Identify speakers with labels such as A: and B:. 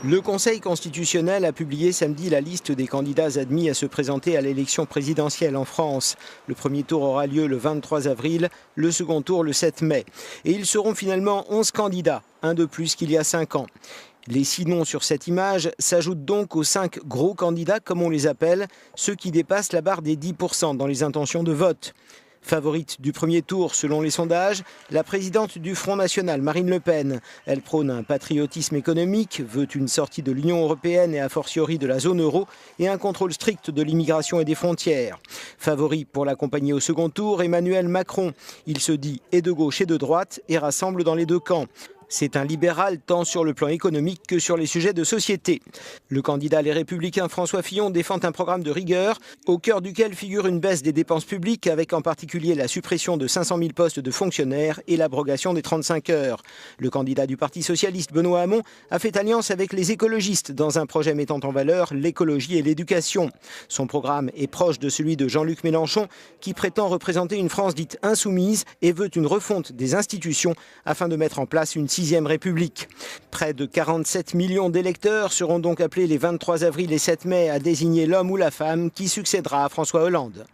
A: Le Conseil constitutionnel a publié samedi la liste des candidats admis à se présenter à l'élection présidentielle en France. Le premier tour aura lieu le 23 avril, le second tour le 7 mai. Et ils seront finalement 11 candidats, un de plus qu'il y a 5 ans. Les 6 noms sur cette image s'ajoutent donc aux 5 gros candidats, comme on les appelle, ceux qui dépassent la barre des 10% dans les intentions de vote. Favorite du premier tour selon les sondages, la présidente du Front National, Marine Le Pen. Elle prône un patriotisme économique, veut une sortie de l'Union européenne et a fortiori de la zone euro et un contrôle strict de l'immigration et des frontières. Favori pour l'accompagner au second tour, Emmanuel Macron. Il se dit et de gauche et de droite et rassemble dans les deux camps. C'est un libéral tant sur le plan économique que sur les sujets de société. Le candidat Les Républicains François Fillon défend un programme de rigueur au cœur duquel figure une baisse des dépenses publiques avec en particulier la suppression de 500 000 postes de fonctionnaires et l'abrogation des 35 heures. Le candidat du Parti socialiste Benoît Hamon a fait alliance avec les écologistes dans un projet mettant en valeur l'écologie et l'éducation. Son programme est proche de celui de Jean-Luc Mélenchon qui prétend représenter une France dite insoumise et veut une refonte des institutions afin de mettre en place une 6e République. Près de 47 millions d'électeurs seront donc appelés les 23 avril et 7 mai à désigner l'homme ou la femme qui succédera à François Hollande.